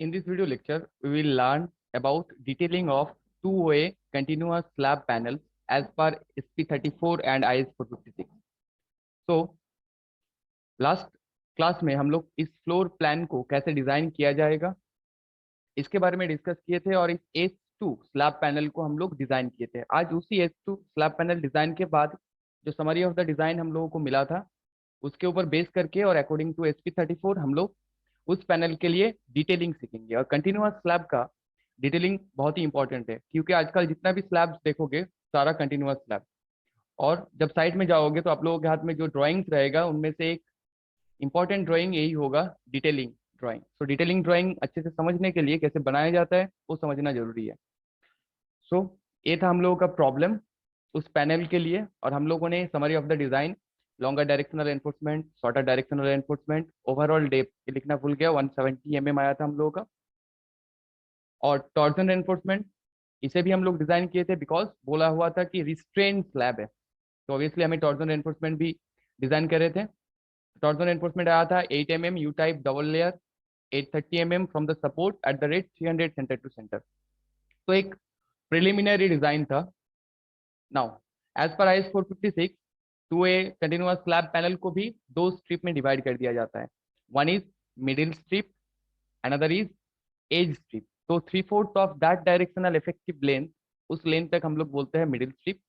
In this video lecture, we will learn about detailing of two-way continuous slab panels as per SP34 and IS 456. So, last class में हम लोग इस floor plan को कैसे design किया जाएगा इसके बारे में डिस्कस किए थे और इस S2 स्लैब पैनल को हम लोग डिजाइन किए थे। आज उसी S2 स्लैब पैनल डिजाइन के बाद जो समरी ऑफ द डिजाइन हम लोगों को मिला था उसके ऊपर बेस करके और अकॉर्डिंग टू SP34 हम लोग उस पैनल के लिए डिटेलिंग सीखेंगे। और कंटिन्यूअस स्लैब का डिटेलिंग बहुत ही इंपॉर्टेंट है क्योंकि आजकल जितना भी स्लैब्स देखोगे सारा कंटिन्यूअस स्लैब। और जब साइट में जाओगे तो आप लोगों के हाथ में जो ड्राइंग्स रहेगा उनमें से एक इंपॉर्टेंट ड्राइंग यही होगा, डिटेलिंग ड्राइंग। तो डिटेलिंग ड्राइंग अच्छे से समझने के लिए कैसे बनाया जाता है वो समझना जरूरी है। सो ये था हम लोगों का प्रॉब्लम उस पैनल के लिए। और हम लोगों ने summary of the design, longer directional enforcement, shorter directional enforcement, overall depth लिखना भूल गया, 170 mm आया था हम लोगों का। और टॉर्जन एनफोर्समेंट इसे भी हम लोग डिजाइन किए थे बिकॉज बोला हुआ था कि रिस्ट्रेन स्लैब है, तो ऑब्वियसली हमें टॉर्जन एनफोर्समेंट भी डिजाइन कर रहे थे। टॉर्जन एनफोर्समेंट आया था 8 mm U type double layer, 830 mm from the support at the rate 300 centre to centre. तो एक प्रिलिमिनरी डिजाइन था। Now as per IS 456 to a continuous slab panel को भी दो स्ट्रिप में डिवाइड कर दिया जाता है। One is middle strip, another is edge strip. तो 3/4 of that directional effective length, उस लेंथ तक हम लोग बोलते हैं मिडिल स्ट्रिप।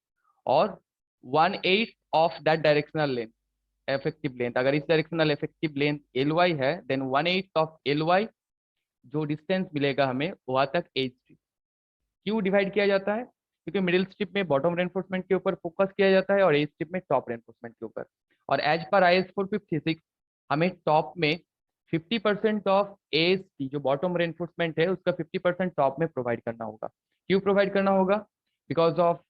और 1/8 of that directional length, effective length, अगर इस डायरेक्शनल इफेक्टिव लेंथ LY है देन 1/8 ऑफ LY जो डिस्टेंस मिलेगा हमें वहां तक एज स्ट्रिप। क्यों डिवाइड किया जाता है? क्योंकि मिडिल स्ट्रिप में बॉटम रेनफोर्समेंट के ऊपर फोकस किया जाता है और एज स्ट्रिप में टॉप रेनफोर्समेंट के ऊपर। और एज पर IS 456 हमें टॉप में 50% ऑफ एज की जो बॉटम रेनफोर्समेंट है उसका 50% टॉप में प्रोवाइड करना होगा। क्यों प्रोवाइड करना होगा? बिकॉज ऑफ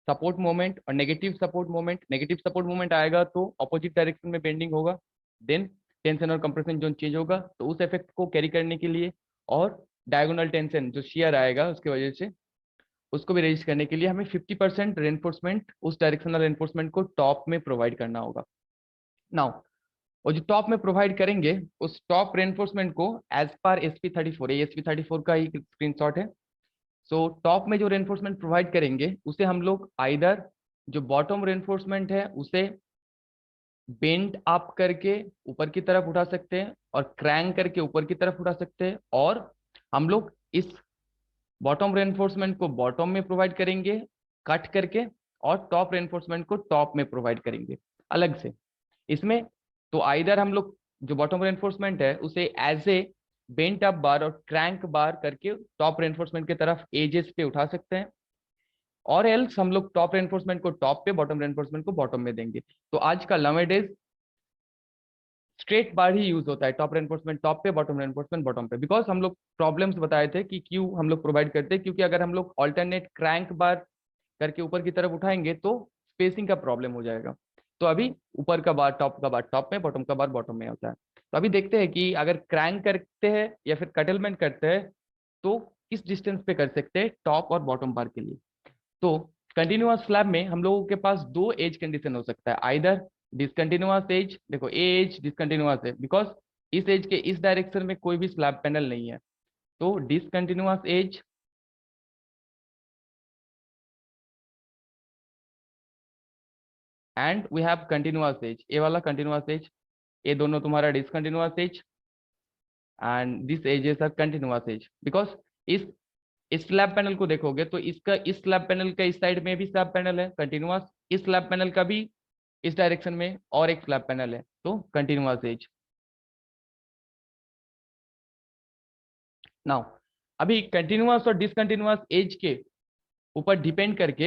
सपोर्ट मोमेंट और negative support moment. Negative support moment आएगा तो अपोजिट डायरेक्शन में बेंडिंग होगा, देन टेंशन और कंप्रेशन जोन चेंज होगा, तो उस इफेक्ट को कैरी करने के लिए और डायगोनल टेंशन जो शेयर आएगा उसकी वजह से उसको भी रजिस्ट करने के लिए हमें 50% रेनफोर्समेंट, उस डायरेक्शनल रेनफोर्समेंट को टॉप में प्रोवाइड करना होगा। नाउ और जो टॉप में प्रोवाइड करेंगे उस टॉप रेनफोर्समेंट को एज पर SP34, ये SP34 का ही स्क्रीनशॉट है। सो टॉप में जो रेनफोर्समेंट प्रोवाइड करेंगे उसे हम लोग आइदर जो बॉटम रेनफोर्समेंट है उसे बेंड अप करके ऊपर की तरफ उठा सकते हैं और क्रैंक करके ऊपर की तरफ उठा सकते हैं, और हम लोग इस बॉटम रेनफोर्समेंट को बॉटम में प्रोवाइड करेंगे कट करके, और टॉप रेनफोर्समेंट को टॉप में प्रोवाइड करेंगे अलग से। इसमें तो आइदर हम लोग जो बॉटम रेनफोर्समेंट है उसे एज ए बेंट अप बार और क्रैंक बार करके टॉप रेनफोर्समेंट की तरफ एजेस पे उठा सकते हैं, और एल्स हम लोग टॉप रेनफोर्समेंट को टॉप पे, बॉटम रेनफोर्समेंट को बॉटम में देंगे। तो आजकल नवेडेज स्ट्रेट बार ही यूज होता है, टॉप रेनफोर्समेंट टॉप पे, बॉटम रेनफोर्समेंट बॉटम पे। बिकॉज हम लोग प्रॉब्लम्स बताए थे कि क्यों हम लोग प्रोवाइड करते हैं, क्योंकि अगर हम लोग ऑल्टरनेट क्रैंक बार करके ऊपर की तरफ उठाएंगे तो स्पेसिंग का प्रॉब्लम हो जाएगा। तो अभी ऊपर का बार टॉप में, बॉटम का बार बॉटम में होता है। तो अभी देखते हैं कि अगर क्रैंक करते हैं या फिर कटलमेंट करते हैं तो किस डिस्टेंस पे कर सकते हैं टॉप और बॉटम बार के लिए। तो कंटिन्यूअस स्लैब में हम लोगों के पास दो एज कंडीशन हो सकता है, आइदर डिसकंटिन्यूअस एज, देखो ए एज डिसकंटिन्यूअस है बिकॉज इस एज के इस डायरेक्शन में कोई भी स्लैब पैनल नहीं है, तो discontinuous edge and we have continuous edge, ये वाला कंटिन्यूअस एज, ये दोनों तुम्हारा discontinuous edge and this edges are continuous edge. Because इस स्लैब पैनल को देखोगे तो इसका इस स्लैब पैनल का इस साइड में भी स्लैब पैनल है कंटिन्यूअस, इस स्लैब पैनल का भी इस डायरेक्शन में और एक स्लैब पैनल है, तो कंटिन्यूअस एज। नाउ अभी कंटिन्यूअस और डिसकंटिन्यूअस एज के ऊपर डिपेंड करके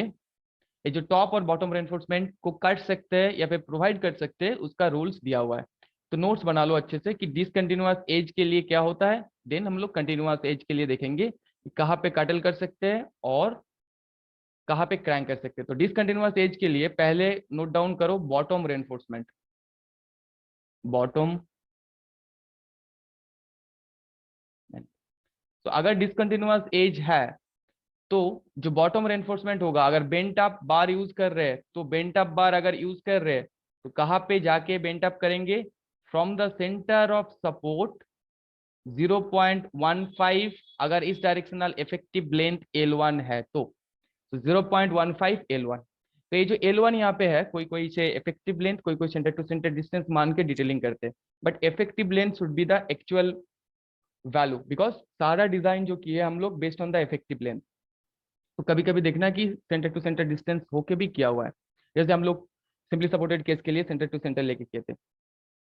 ये जो टॉप और बॉटम रेनफोर्समेंट को काट सकते हैं या फिर प्रोवाइड कर सकते हैं उसका रूल्स दिया हुआ है। तो नोट्स बना लो अच्छे से कि डिसकंटिन्यूअस एज के लिए क्या होता है, देन हम लोग कंटिन्यूअस एज के लिए देखेंगे कि कहाँ पे कटल कर सकते हैं और कहाँ पे क्रैंक कर सकते हैं। तो डिसकंटिन्यूअस एज के लिए पहले नोट डाउन करो बॉटम रेनफोर्समेंट, बॉटम। तो अगर डिसकंटिन्यूअस एज है तो जो बॉटम रेनफोर्समेंट होगा, अगर बेंट अप बार यूज कर रहे हैं तो बेंट अप बार अगर यूज कर रहे हैं तो कहाँ पे जाके बेंट अप करेंगे, from the centre of support 0.15 अगर इस डायरेक्शनल इफेक्टिव लेंथ L1 है तो 0.15 L1। तो ये जो L1 यहाँ पे है, कोई कोई इसे इफेक्टिव लेंथ, कोई कोई सेंटर टू सेंटर डिस्टेंस मान के डिटेलिंग करते हैं, but effective length should be the actual value, because सारा डिजाइन जो किया है हम लोग based on the effective length. तो कभी कभी देखना कि सेंटर टू सेंटर डिस्टेंस होके भी किया हुआ है, जैसे हम लोग सिंपली सपोर्टेड केस के लिए सेंटर टू सेंटर लेके किए थे।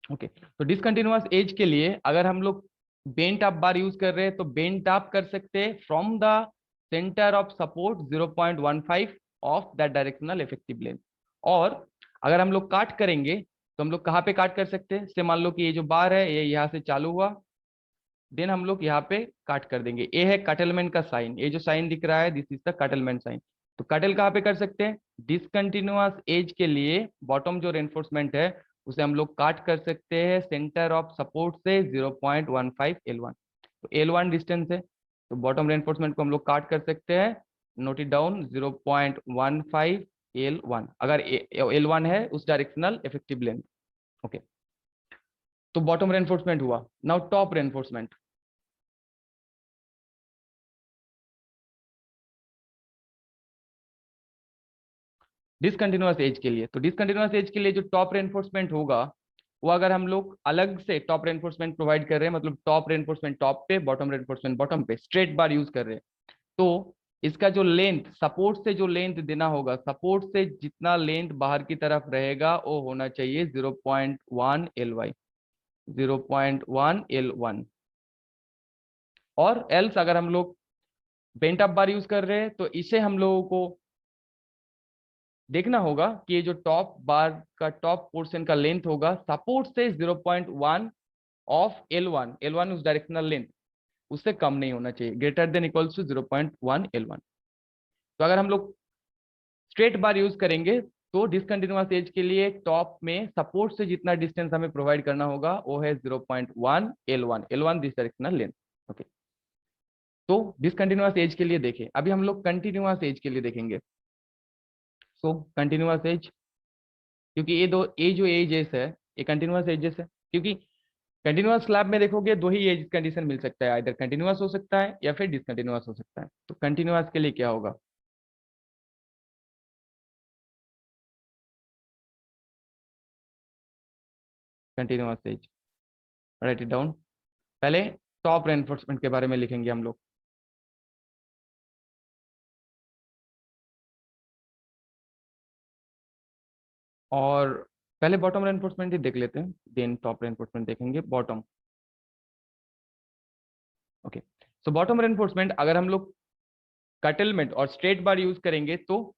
ओके, तो डिसकंटिन्यूअस एज के लिए अगर हम लोग बेंट अप बार यूज कर रहे हैं तो बेंट अप कर सकते हैं from the centre of support 0.15 of that directional effective length. और अगर हम लोग काट करेंगे तो हम लोग कहाँ पे काट कर सकते हैं, से मान लो कि ये जो बार है ये यहाँ से चालू हुआ, देन हम लोग यहाँ पे काट कर देंगे। ये है कटलमेंट का साइन, ये जो साइन दिख रहा है दिस इज द कटलमेंट साइन। तो कटल कहाँ पे कर सकते हैं, डिसकंटिन्यूअस एज के लिए बॉटम जो रेनफोर्समेंट है उसे हम लोग काट कर सकते हैं सेंटर ऑफ सपोर्ट से 0.15 L1। तो L1 डिस्टेंस है, तो बॉटम रेनफोर्समेंट को हम लोग काट कर सकते हैं, नोट इट डाउन 0.15 L1 अगर L1 है उस डायरेक्शनल इफेक्टिव लेंथ। ओके, तो बॉटम रेनफोर्समेंट हुआ। Now top reinforcement, discontinuous edge के लिए। तो डिसकंटिन्यूअस एज के लिए जो टॉप रेनफोर्समेंट होगा वो अगर हम लोग अलग से टॉप रेनफोर्समेंट प्रोवाइड कर रहे हैं, मतलब टॉप रेनफोर्समेंट टॉप पे, बॉटम रेनफोर्समेंट बॉटम पे, स्ट्रेट बार यूज कर रहे हैं, तो इसका जो लेंथ सपोर्ट से जो लेंथ देना होगा, सपोर्ट से जितना लेंथ बाहर की तरफ रहेगा वो होना चाहिए 0.1 Ly, 0.1 L1। और एल्स अगर हम लोग बेंट अप बार यूज कर रहे हैं तो इसे हम लोगों को देखना होगा कि ये जो टॉप बार का टॉप पोर्शन का लेंथ होगा सपोर्ट से 0.1 ऑफ L1, L1 उस डायरेक्शनल लेंथ, उससे कम नहीं होना चाहिए, greater than equals to 0.1 L1। तो अगर हम लोग स्ट्रेट बार यूज करेंगे तो डिसकंटिन्यूअस एज के लिए टॉप में सपोर्ट से जितना डिस्टेंस हमें प्रोवाइड करना होगा वो है 0.1 L1, L1 this directional length. Okay, तो डिसकंटिन्यूअस एज के लिए देखें, अभी हम लोग कंटिन्यूअस एज के लिए देखेंगे। सो कंटिन्यूअस एज, क्योंकि ये जो एजेस है ये कंटिन्यूअस एजेस है, क्योंकि कंटिन्यूअस स्लैब में देखोगे दो ही एज कंडीशन मिल सकता है, आइदर कंटिन्यूअस हो सकता है या फिर डिसकंटिन्यूअस हो सकता है। तो कंटिन्यूअस के लिए क्या होगा, continuous edge, write it down. पहले टॉप रेनफोर्समेंट के बारे में लिखेंगे हम लोग, और पहले बॉटम रेनफोर्समेंट ही देख लेते हैं, देन टॉप रेनफोर्समेंट देखेंगे। Bottom, okay, so bottom reinforcement अगर हम लोग कटलमेंट और स्ट्रेट बार यूज करेंगे तो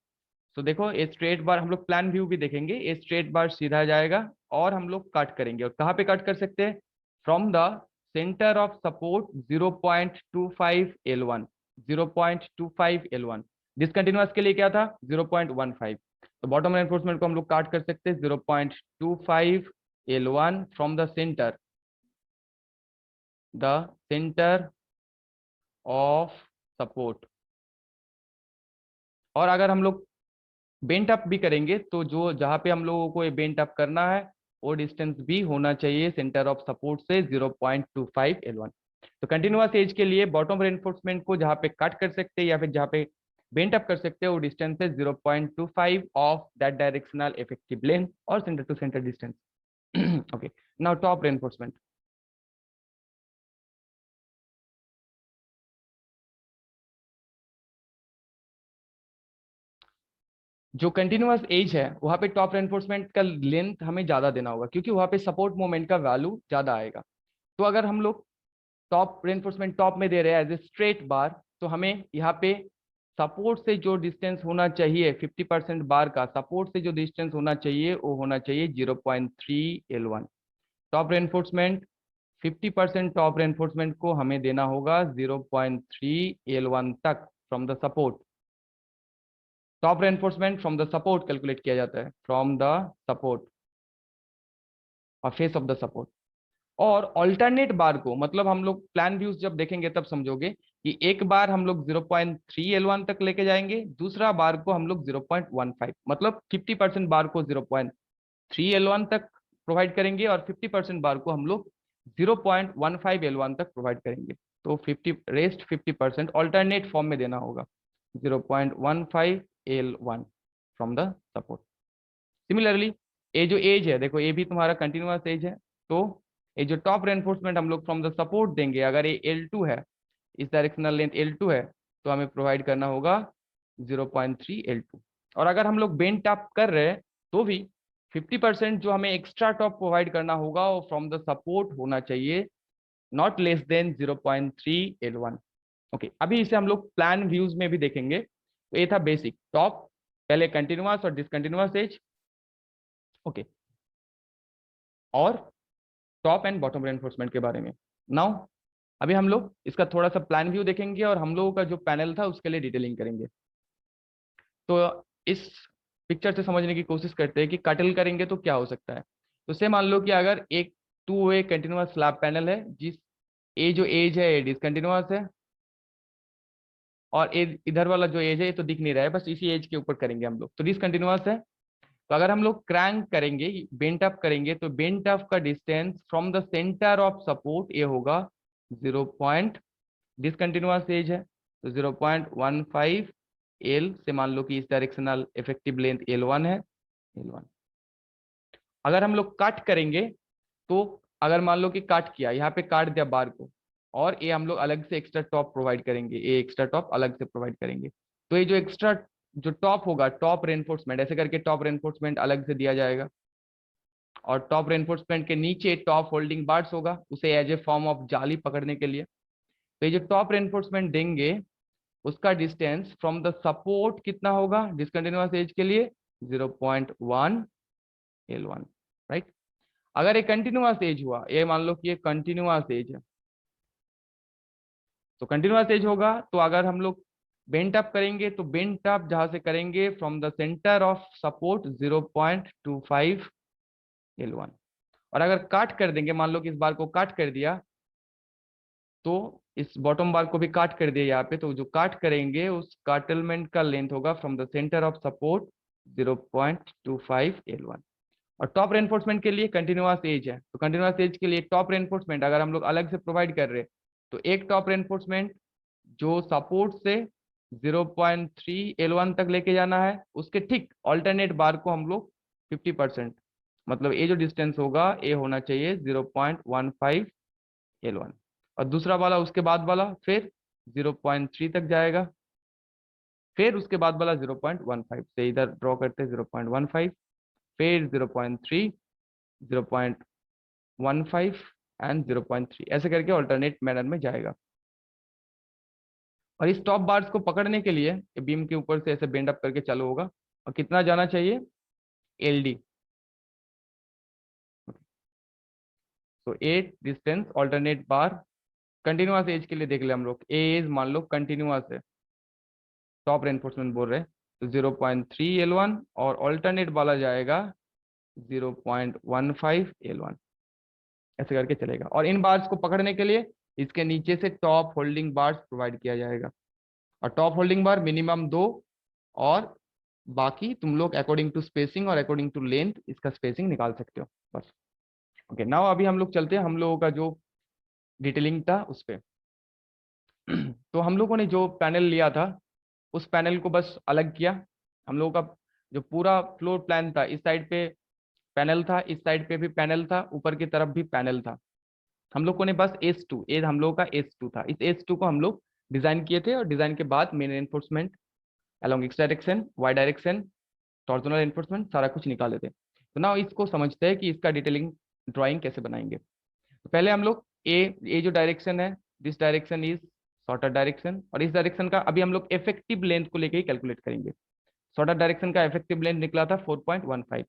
देखो ये स्ट्रेट बार हम लोग प्लान व्यू भी देखेंगे, ये स्ट्रेट बार सीधा जाएगा और हम लोग कट करेंगे, और कहाँ पे कट कर सकते हैं, from the centre of support 0.25 L1, 0.25 L1। Discontinuous के लिए क्या था 0.15, तो बॉटम रेनफोर्समेंट को हम लोग काट कर सकते हैं 0.25 L1 from the centre of support. और अगर हम लोग बेंट अप भी करेंगे तो जो जहां पे हम लोगों को ये बेंट अप करना है वो डिस्टेंस भी होना चाहिए सेंटर ऑफ सपोर्ट से 0.25 L1। तो कंटिन्यूअस एज के लिए बॉटम रेनफोर्समेंट को जहां पे कट कर सकते हैं या फिर जहां पे बेंट अप कर सकते हैं वो डिस्टेंस है 0.25 of that directional effective length और centre to centre distance. Okay, now top reinforcement. जो कंटिन्यूअस एज है वहां पे टॉप रेनफोर्समेंट का लेंथ हमें ज्यादा देना होगा, क्योंकि वहां पे सपोर्ट मोमेंट का वैल्यू ज्यादा आएगा। तो अगर हम लोग टॉप रेनफोर्समेंट टॉप में दे रहे हैं एज ए स्ट्रेट बार, तो हमें यहाँ पे सपोर्ट से जो डिस्टेंस होना चाहिए 50% बार का, सपोर्ट से जो डिस्टेंस होना चाहिए वो होना चाहिए 0.3 L1। Top reinforcement 50% top reinforcement को हमें देना होगा 0.3 L1 तक from the support. Top reinforcement from the support calculate किया जाता है, फ्रॉम द सपोर्ट और फेस ऑफ द सपोर्ट। और ऑल्टरनेट बार को, मतलब हम लोग प्लान व्यूज जब देखेंगे तब समझोगे कि एक बार हम लोग 0.3 L1 तक लेके जाएंगे, दूसरा बार को हम लोग 0.15, मतलब 50% बार को 0.3 L1 तक प्रोवाइड करेंगे और 50% बार को हम लोग 0.15 L1 तक प्रोवाइड करेंगे। तो 50% ऑल्टरनेट फॉर्म में देना होगा 0.15 L1 from the support. Similarly ये जो एज है, देखो ये भी तुम्हारा कंटिन्यूअस एज है, तो ये जो टॉप रेनफोर्समेंट हम लोग फ्रॉम द सपोर्ट देंगे, अगर ये L2 है, इस डायरेक्शनल लेंथ L2 है, तो हमें प्रोवाइड करना होगा 0.3 L2। और अगर हम लोग बेंट अप कर रहे हैं तो भी 50% जो हमें एक्स्ट्रा टॉप प्रोवाइड करना होगा वो फ्रॉम द सपोर्ट होना चाहिए, not less than 0.3 L1। Okay, अभी इसे हम लोग प्लान व्यूज में भी देखेंगे। तो ये था बेसिक टॉप, पहले कंटिन्यूअस और डिसकंटिन्यूअस एज, ओके, और टॉप एंड बॉटम रेनफोर्समेंट के बारे में। नाउ अभी हम लोग इसका थोड़ा सा प्लान व्यू देखेंगे और हम लोगों का जो पैनल था उसके लिए डिटेलिंग करेंगे। तो इस पिक्चर से समझने की कोशिश करते हैं कि कटल करेंगे तो क्या हो सकता है। तो से मान लो कि अगर एक two way continuous slab panel है, जिस ए जो एज है ये डिसकंटिन्यूअस है, और इधर वाला जो एज है ये तो दिख नहीं रहा है, बस इसी एज के ऊपर करेंगे हम लोग, तो डिसकंटिन्यूअस है। तो अगर हम लोग क्रैंक करेंगे, बेंट अप करेंगे, तो बेंट अप का distance from the centre of support ये होगा 0. डिसकंटिन्यूअस एज है तो 0.15 L से मान लो कि इस डायरेक्शनल इफेक्टिव लेंथ L1 है, L1। अगर हम लोग कट करेंगे, तो अगर मान लो कि कट किया, यहाँ पे काट दिया बार को, और ये हम लोग अलग से एक्स्ट्रा टॉप प्रोवाइड करेंगे, ये एक्स्ट्रा टॉप अलग से प्रोवाइड करेंगे। तो ये जो एक्स्ट्रा जो टॉप होगा, टॉप रेनफोर्समेंट, ऐसे करके टॉप रेनफोर्समेंट अलग से दिया जाएगा, और टॉप रेनफोर्समेंट के नीचे टॉप होल्डिंग बार्स होगा, उसे एज ए फॉर्म ऑफ जाली पकड़ने के लिए। तो ये जो टॉप रेनफोर्समेंट देंगे उसका डिस्टेंस फ्रॉम द सपोर्ट कितना होगा डिसकंटिन्यूअस एज के लिए, 0.1 L1, राइट। अगर ये कंटिन्यूअस एज हुआ, ये मान लो कि ये कंटिन्यूअस एज है, तो कंटिन्यूअस एज होगा, तो अगर हम लोग बेंट अप करेंगे, तो बेंट अप जहां से करेंगे from the centre of support 0.25 L1। और अगर काट कर देंगे, मान लो कि इस बार को काट कर दिया, तो इस बॉटम बार को भी काट कर दिया यहाँ पे, तो जो काट करेंगे उस काटलमेंट का लेंथ होगा from the centre of support 0.25 L1। और टॉप रेनफोर्समेंट के लिए कंटिन्यूअस एज है, तो कंटिन्यूअस एज के लिए टॉप रेनफोर्समेंट अगर हम लोग अलग से प्रोवाइड कर रहे हैं, तो एक टॉप रेनफोर्समेंट जो सपोर्ट से 0.3 L1 तक लेके जाना है, उसके ठीक ऑल्टरनेट बार को हम लोग 50%, मतलब ये जो डिस्टेंस होगा ये होना चाहिए 0.15 L1। और दूसरा वाला उसके बाद वाला फिर 0.3 तक जाएगा, फिर उसके बाद वाला 0.15 से इधर ड्रॉ करते हैं 0.15, फिर 0.3, 0.15 एंड 0.3, ऐसे करके ऑल्टरनेट मैनर में जाएगा। और इस टॉप बार्स को पकड़ने के लिए बीम के ऊपर से ऐसे बेंड अप करके चालू होगा, और कितना जाना चाहिए, LD। तो a distance alternate bar continuous edge के लिए देख ले हम लोग, ए एज मान लो कंटिन्यूअस है, टॉप रेनफोर्समेंट बोल रहे हैं, तो 0.3 L1, और ऑल्टरनेट वाला जाएगा 0.15 L1, ऐसे करके चलेगा। और इन बार्स को पकड़ने के लिए इसके नीचे से टॉप होल्डिंग बार्स प्रोवाइड किया जाएगा, और टॉप होल्डिंग बार मिनिमम 2, और बाकी तुम लोग अकॉर्डिंग टू स्पेसिंग और अकॉर्डिंग टू लेंथ इसका स्पेसिंग निकाल सकते हो बस। ओके, नाउ अभी हम लोग चलते हैं हम लोगों का जो डिटेलिंग था उस पे। तो हम लोगों ने जो पैनल लिया था उस पैनल को बस अलग किया। हम लोगों का जो पूरा फ्लोर प्लान था, इस साइड पे पैनल था, इस साइड पे भी पैनल था, ऊपर की तरफ भी पैनल था। हम लोगों ने बस S2, ये हम लोगों का S2 था, इस S2 को हम लोग डिजाइन किए थे, और डिजाइन के बाद main reinforcement along X direction, Y direction, torsional reinforcement सारा कुछ निकाले थे। तो ना इसको समझते हैं कि इसका डिटेलिंग ड्राइंग कैसे बनाएंगे। तो पहले हम लोग ए जो डायरेक्शन है, this direction is shorter direction, और इस डायरेक्शन का अभी हम लोग इफेक्टिव लेंथ को लेके ही कैलकुलेट करेंगे। शॉर्टर डायरेक्शन का इफेक्टिव लेंथ निकला था 4.15।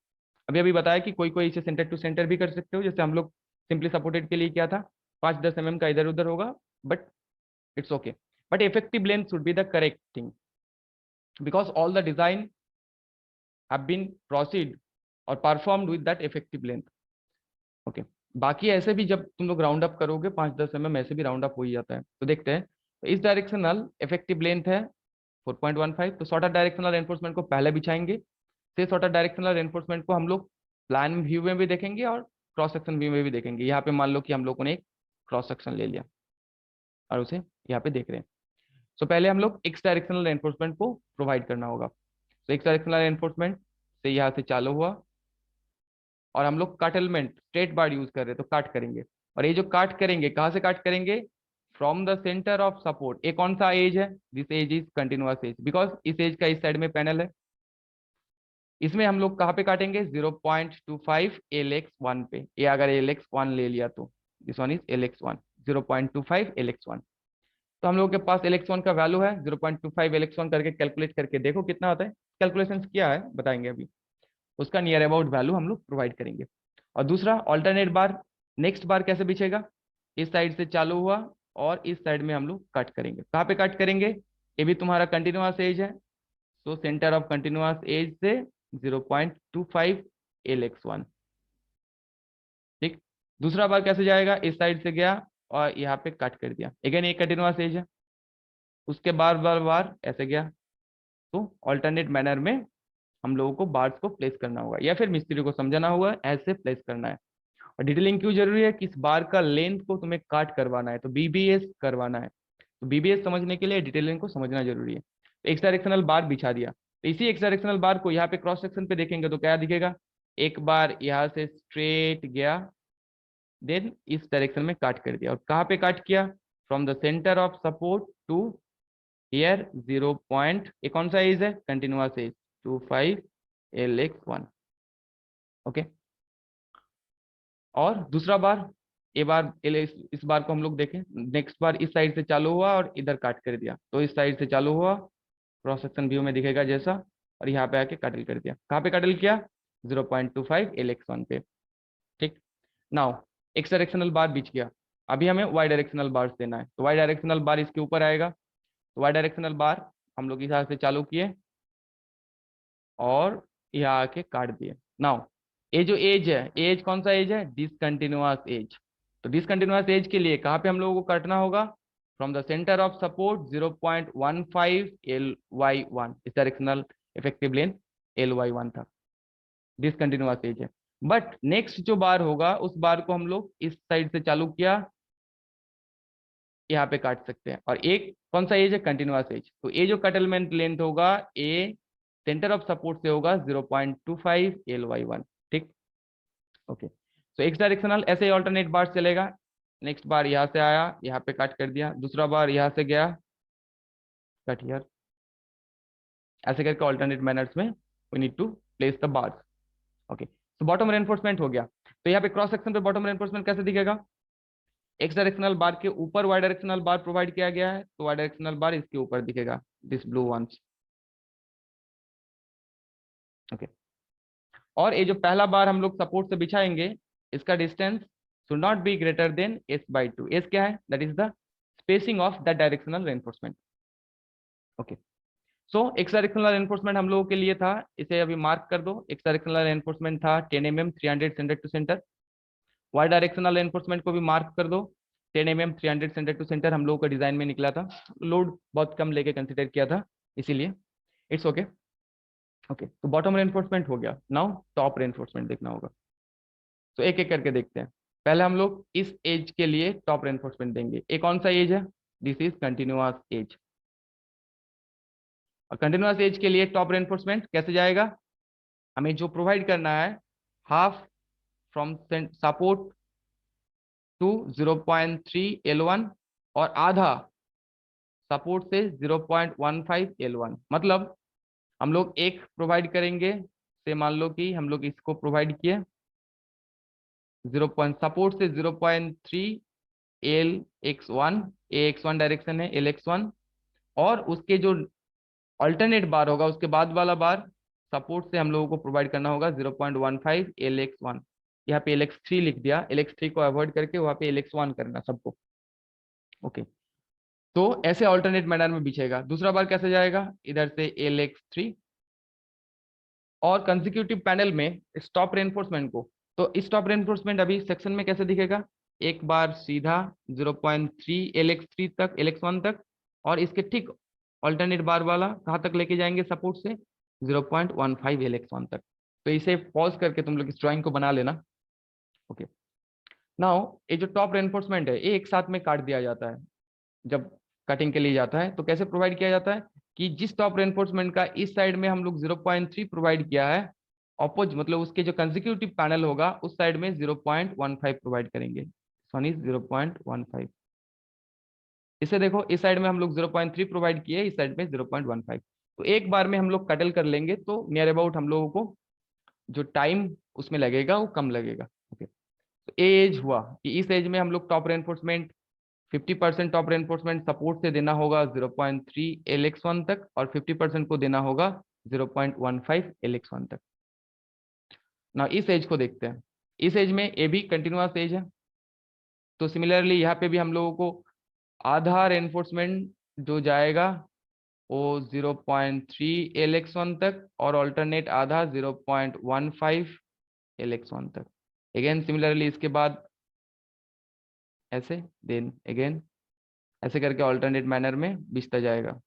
अभी अभी बताया कि कोई कोई इसे सेंटर टू सेंटर भी कर सकते हो, जैसे हम लोग सिंपली सपोर्टेड के लिए क्या था, 5-10 mm का इधर उधर होगा, but it's okay. But effective length should be the correct thing, because all the design have been proceed और performed with that effective length. Okay, बाकी ऐसे भी जब तुम लोग राउंड अप करोगे 5-10 mm ऐसे भी राउंड अप हो ही जाता है। तो देखते हैं, तो इस डायरेक्शनल इफेक्टिव लेंथ है 4.15, तो शॉर्टर डायरेक्शनल एनफोर्समेंट को पहले बिछाएंगे, फिर शॉर्टर डायरेक्शनल एनफोर्समेंट को हम लोग प्लान व्यू में भी देखेंगे और क्रॉस सेक्शन व्यू में भी देखेंगे। यहाँ पे मान लो कि हम लोगों ने एक क्रॉस सेक्शन ले लिया और उसे यहाँ पे देख रहे हैं। सो पहले हम लोग एक्स डायरेक्शनल एनफोर्समेंट को प्रोवाइड करना होगा। तो एक्स डायरेक्शनल एनफोर्समेंट से यहाँ से चालू हुआ और हम लोग काटलमेंट स्ट्रेट बार यूज कर रहे हैं तो काट करेंगे। और ये जो काट करेंगे कहाँ से काट करेंगे? From the centre of support. ये कौन सा एज है? This edge is continuous edge, because इस एज का इस साइड में पैनल है। इसमें हम लोग कहाँ पे काटेंगे? 0.25 LX1 पे। ये अगर LX1 ले लिया तो this one is LX1, 0.25 LX1। तो हम लोग के पास LX1 का वैल्यू है 0.25 LX1 करके कैलकुलेट करके देखो कितना होता है। कैलकुलेशन किया है, बताएंगे अभी। उसका नियर अबाउट वैल्यू हम लोग प्रोवाइड करेंगे। और दूसरा ऑल्टरनेट बार, नेक्स्ट बार कैसे बिछेगा? इस साइड से चालू हुआ और इस साइड में हम लोग कट करेंगे। कहाँ पे कट करेंगे? ये भी तुम्हारा कंटिन्यूअस एज है, तो सेंटर ऑफ कंटिन्यूअस एज से 0.25 LX1। ठीक। दूसरा बार कैसे जाएगा? इस साइड से गया और यहाँ पे कट कर दिया। अगेन एक कंटिन्यूअस एज है, उसके बार बार बार ऐसे गया। तो ऑल्टरनेट मैनर में हम लोगों को बार्स को प्लेस करना होगा या फिर मिस्त्री को समझाना होगा ऐसे प्लेस करना है। और डिटेलिंग क्यों जरूरी है? कि इस बार का लेंथ को तुम्हें काट करवाना है, तो बीबीएस करवाना है। तो बीबीएस समझने के लिए डिटेलिंग को समझना जरूरी है। तो एक्स डायरेक्शनल बार बिछा दिया, तो इसी एक्स डायरेक्शनल बार को यहाँ पे क्रॉस सेक्शन पे देखेंगे तो क्या दिखेगा? एक बार यहाँ से स्ट्रेट गया, देन इस डायरेक्शन में काट कर दिया। और कहाँ पे काट किया? From the centre of support to here 0 point, ये कौन सा एज है? Continuous edge 25 LX1। ओके। और दूसरा बार, ये बार इस बार को हम लोग देखें। नेक्स्ट बार इस साइड से चालू हुआ और इधर काट कर दिया, तो इस साइड से चालू हुआ, क्रॉस सेक्शन व्यू में दिखेगा जैसा, और यहाँ पे आके कटल कर दिया। कहाँ पे कटल किया? 0.25 LX1 पे। ठीक। नाउ एक्स डायरेक्शनल बार बिछ गया, अभी हमें वाई डायरेक्शनल बार देना है। तो वाई डायरेक्शनल बार इसके ऊपर आएगा। तो वाई डायरेक्शनल बार हम लोग इस हिसाब से चालू किए और यहाँ आके काट दिए। नाउ ये जो एज है, एज कौन सा एज है? Discontinuous edge. तो डिसकंटिन्यूअस एज के लिए कहाँ पे हम लोगों को काटना होगा? From the centre of support 0.15 LY1। इस डायरेक्शनल इफेक्टिव लेंथ LY1 था, डिसकंटिन्यूअस एज है। बट नेक्स्ट जो बार होगा उस बार को हम लोग इस साइड से चालू किया, यहाँ पे काट सकते हैं। और एक कौन सा एज है? Continuous edge. तो ये जो कटलमेंट लेंथ होगा ए सेंटर ऑफ सपोर्ट से होगा 0.25 LY1। ठीक। ओके। सो एक्स डायरेक्शनल ऐसे ही ऑल्टरनेट बार चलेगा। नेक्स्ट बार यहाँ से आया, यहाँ पे कट कर दिया। दूसरा बार यहाँ से गया, कट हियर। ऐसे करके ऑल्टरनेट मैनर्स में we need to place the bars. Okay. तो बॉटम रेनफोर्समेंट हो गया। तो यहाँ पे क्रॉस सेक्शन पे बॉटम रेनफोर्समेंट कैसे दिखेगा? एक्स डायरेक्शनल बार के ऊपर वाई डायरेक्शनल बार प्रोवाइड किया गया है, तो वाई डायरेक्शनल बार इसके ऊपर दिखेगा, दिस ब्लू वंस। ओके। और ये जो पहला बार हम लोग सपोर्ट से बिछाएंगे, इसका distance should not be greater than S/2। S क्या है? That is the spacing of the directional reinforcement. Okay. So x directional reinforcement हम लोगों के लिए था, इसे अभी मार्क कर दो। एक्स डायरेक्शनल रेनफोर्समेंट था 10 mm 300 centre to centre. Y directional reinforcement को भी मार्क कर दो, 10 mm 300 सेंटर टू सेंटर हम लोगों का डिजाइन में निकला था। लोड बहुत कम लेके कंसिडर किया था, इसीलिए इट्स ओके। ओके। तो बॉटम रेनफोर्समेंट हो गया। नाउ टॉप रेनफोर्समेंट देखना होगा। तो एक एक करके देखते हैं। पहले हम लोग इस एज के लिए टॉप रेनफोर्समेंट देंगे। ये कौन सा एज है? This is continuous edge. और कंटिन्यूअस एज के लिए टॉप रेनफोर्समेंट कैसे जाएगा? हमें जो प्रोवाइड करना है, half from support to 0.3 L1 और आधा सपोर्ट से 0.15 L1। मतलब हम लोग एक प्रोवाइड करेंगे, से मान लो कि हम लोग इसको प्रोवाइड किए 0 से 0.3 LX1, AX1 डायरेक्शन है LX1। और उसके जो अल्टरनेट बार होगा, उसके बाद वाला बार सपोर्ट से हम लोगों को प्रोवाइड करना होगा 0.15 LX1। यहाँ पे LX3 लिख दिया, LX3 को अवॉइड करके वहाँ पे LX1 करना सबको। ओके। तो ऐसे अल्टरनेट मैनर में बिछेगा। दूसरा बार कैसे जाएगा? इधर से LX3। और कंसेक्यूटिव पैनल में स्टॉप रेनफोर्समेंट को, तो स्टॉप रेनफोर्समेंट अभी सेक्शन में कैसे दिखेगा? एक बार सीधा 0.3 LX3 तक, LX1 तक, और इसके ठीक ऑल्टरनेट बार वाला कहाँ तक लेके जाएंगे सपोर्ट से? 0.15 LX1 तक। तो इसे पॉज करके तुम लोग इस ड्राइंग को बना लेना। ओके, नाउ ये जो टॉप रेनफोर्समेंट है ये एक साथ में काट दिया जाता है जब कटिंग के लिए जाता है। तो कैसे प्रोवाइड किया जाता है कि जिस टॉप रेनफोर्समेंट का इस साइड में हम लोग 0.3 प्रोवाइड किया है, ऑपोज मतलब उसके जो कंसेक्यूटिव पैनल होगा उस साइड में 0.15 प्रोवाइड करेंगे। 0.15। इसे देखो, इस साइड में हम लोग 0.3 प्रोवाइड किए, इस साइड में 0.15। तो एक बार में हम लोग कटल कर लेंगे तो नियर अबाउट हम लोगों को जो टाइम उसमें लगेगा वो कम लगेगा। ओके, तो एज हुआ कि इस एज में हम लोग top reinforcement 50% top reinforcement support से देना होगा 0.3 LX1 तक, और 50% को देना होगा 0.15 LX1 तक। ना इस एज को देखते हैं, इस एज में ए भी कंटिन्यूअस एज है, तो सिमिलरली यहाँ पे भी हम लोगों को आधा रेनफोर्समेंट जो जाएगा वो 0.3 LX1 तक, और ऑल्टरनेट आधा 0.15 LX1 तक। अगेन सिमिलरली इसके बाद ऐसे, देन अगेन ऐसे करके ऑल्टरनेट मैनर में बिछता जाएगा।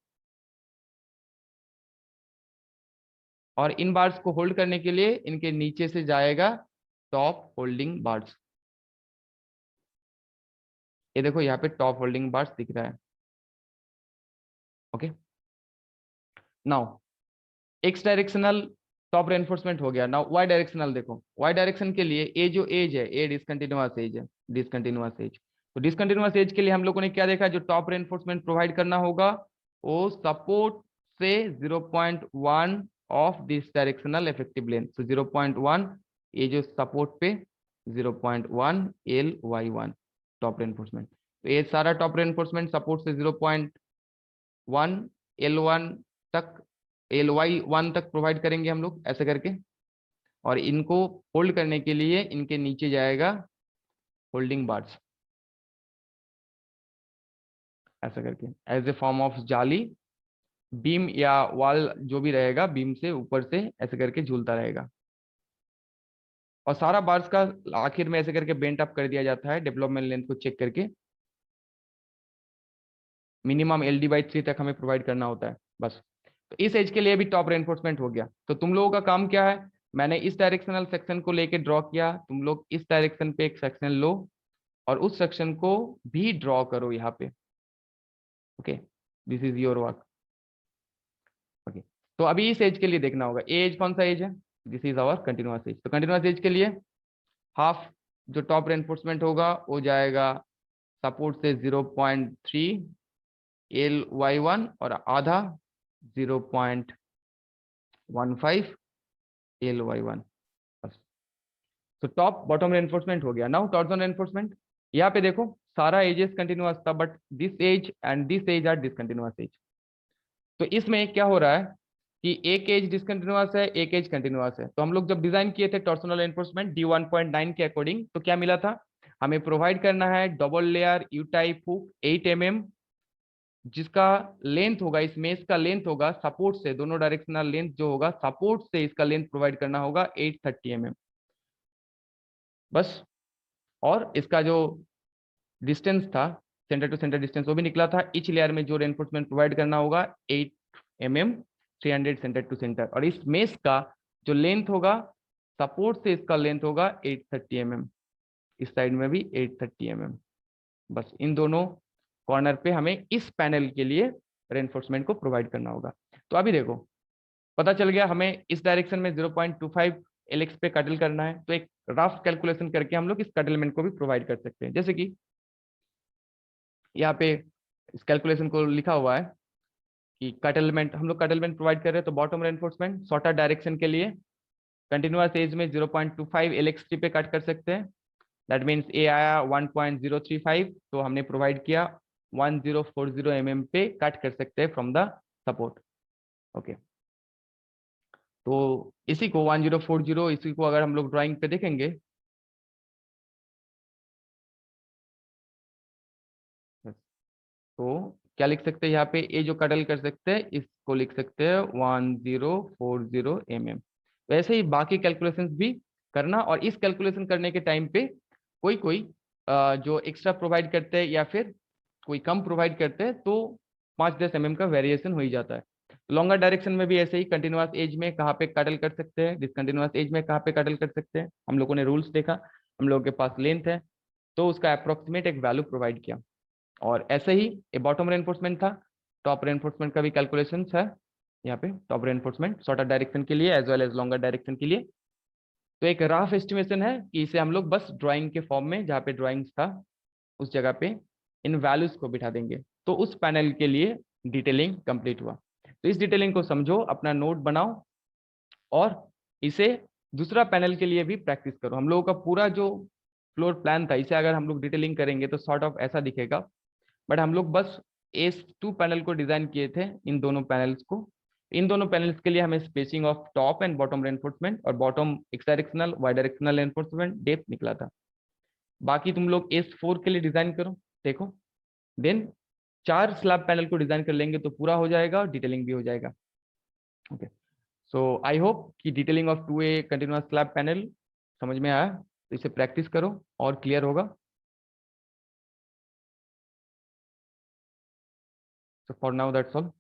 और इन बार्स को होल्ड करने के लिए इनके नीचे से जाएगा टॉप होल्डिंग बार्स। ये देखो यहाँ पे टॉप होल्डिंग बार्स दिख रहा है। Okay, now x directional top reinforcement हो गया। नाउ वाई डायरेक्शनल देखो, वाई डायरेक्शन के लिए ए जो एज है, ए डिसकंटिन्यूअस एज है, डिसकंटिन्यूअस एज। तो डिसकंटिन्यूअस एज के लिए हम लोगों ने क्या देखा, जो टॉप रेनफोर्समेंट प्रोवाइड करना होगा वो सपोर्ट से 0.1 of this directional effective length. तो 0.1, ये जो सपोर्ट पे 0.1 LY1 टॉप रेनफोर्समेंट। तो ये सारा टॉप रेनफोर्समेंट सपोर्ट से 0.1 L1 तक, LY1 तक प्रोवाइड करेंगे हम लोग ऐसे करके। और इनको होल्ड करने के लिए इनके नीचे जाएगा होल्डिंग बार्स ऐसा करके, एज ए फॉर्म ऑफ जाली, बीम या वॉल जो भी रहेगा, बीम से ऊपर से ऐसे करके झूलता रहेगा। और सारा बार्स का आखिर में ऐसे करके बेंट अप कर दिया जाता है डेवलपमेंट लेंथ को चेक करके। मिनिमम LD/3 तक हमें प्रोवाइड करना होता है बस। तो इस एज के लिए भी टॉप रेनफोर्समेंट हो गया। तो तुम लोगों का काम क्या है, मैंने इस डायरेक्शनल सेक्शन को लेके ड्रॉ किया, तुम लोग इस डायरेक्शन पे एक सेक्शन लो और उस सेक्शन को भी ड्रॉ करो यहाँ पे। Okay, this is your work. Okay, तो अभी इस एज के लिए देखना होगा, एज कौन सा एज है, this is our continuous edge. तो कंटिन्यूअस एज के लिए हाफ जो टॉप रेनफोर्समेंट होगा वो जाएगा सपोर्ट से 0.3 LY1 और आधा 0.15 LY1 बस। तो टॉप बॉटम रेनफोर्समेंट हो गया। नाउ टॉर्जन रेनफोर्समेंट, यहाँ पे देखो सारा एजेस कंटिन्यूअस था, but this edge and this edge are discontinuous edge. तो इसमें क्या हो रहा है कि एक एज डिसकंटिन्यूअस है, एक एज कंटिन्यूअस है। तो हम लोग जब डिजाइन किए थे टॉर्सनल रेनफोर्समेंट D1.9 के अकॉर्डिंग, तो क्या मिला था, हमें प्रोवाइड करना है double layer you type hook 8 mm, जिसका लेंथ होगा, इस मेस का लेंथ होगा सपोर्ट से, दोनों डायरेक्शनल लेंथ जो होगा सपोर्ट से इसका लेंथ प्रोवाइड करना होगा 830 mm बस। और इसका जो डिस्टेंस था, सेंटर टू सेंटर डिस्टेंस, वो भी निकला था। इच लेयर में जो रेनफोर्समेंट प्रोवाइड करना होगा 8 mm 300 सेंटर टू सेंटर। और इस मेस का जो लेंथ होगा सपोर्ट से, इसका लेंथ होगा 830 mm, इस साइड में भी 830 mm। बस इन दोनों कॉर्नर पे हमें इस पैनल के लिए रेनफोर्समेंट को प्रोवाइड करना होगा। तो अभी देखो पता चल गया हमें इस डायरेक्शन में 0.25 LX पे कटल करना है। तो एक रफ कैलकुलेशन करके हम लोग इस कटलमेंट को भी प्रोवाइड कर सकते हैं। जैसे कि यहाँ पे इस कैलकुलेशन को लिखा हुआ है कि कटलमेंट, हम लोग कटलमेंट प्रोवाइड कर रहे हैं, तो बॉटम रेनफोर्समेंट शॉर्टर डायरेक्शन के लिए कंटिन्यूअस एज में 0.25 LX3 पे कट कर सकते हैं। दैट मीन्स ए आया 1.035, तो हमने प्रोवाइड किया 1040 mm पे कट कर सकते हैं फ्रॉम द सपोर्ट। ओके, तो इसी को 1040, इसी को अगर हम लोग ड्राइंग पे देखेंगे तो क्या लिख सकते हैं, यहाँ पे ए जो कटल कर सकते हैं इसको लिख सकते हैं 1040 mm। वैसे ही बाकी कैलकुलेशंस भी करना, और इस कैलकुलेशन करने के टाइम पे कोई कोई जो एक्स्ट्रा प्रोवाइड करते हैं या फिर कोई कम प्रोवाइड करते हैं तो 5-10 mm का वेरिएशन हो ही जाता है। लॉन्गर डायरेक्शन में भी ऐसे ही कंटिन्यूअस एज में कहाँ पे कटल कर सकते हैं, डिसकंटिन्यूअस एज में कहाँ पे कटल कर सकते हैं, हम लोगों ने रूल्स देखा। हम लोगों के पास लेंथ है, तो उसका अप्रोक्सीमेट एक वैल्यू प्रोवाइड किया। और ऐसे ही ये बॉटम रेनफोर्समेंट था। टॉप रेनफोर्समेंट का भी कैलकुलेशन है यहाँ पे। टॉप रेनफोर्समेंट शॉर्टर डायरेक्शन के लिए as well as longer direction के लिए। तो एक रफ एस्टिमेशन है कि इसे हम लोग बस ड्राइंग के फॉर्म में, जहाँ पे ड्राइंग्स था उस जगह पे इन वैल्यूज को बिठा देंगे, तो उस पैनल के लिए डिटेलिंग कंप्लीट हुआ। तो इस डिटेलिंग को समझो, अपना नोट बनाओ और इसे दूसरा पैनल के लिए भी प्रैक्टिस करो। हम लोगों का पूरा जो फ्लोर प्लान था, इसे अगर हम लोग डिटेलिंग करेंगे तो सॉर्ट ऑफ ऐसा दिखेगा, बट हम लोग बस एस 2 पैनल को डिजाइन किए थे, इन दोनों पैनल्स को। इन दोनों पैनल्स के लिए हमें spacing of top and bottom reinforcement और bottom X directional Y directional reinforcement depth निकला था। बाकी तुम लोग एस 4 के लिए डिजाइन करो, देखो। देन 4 स्लैब पैनल को डिजाइन कर लेंगे तो पूरा हो जाएगा और डिटेलिंग भी हो जाएगा। ओके, सो आई होप कि detailing of 2A continuous slab panel समझ में आया, तो इसे प्रैक्टिस करो और क्लियर होगा। So for now that's all.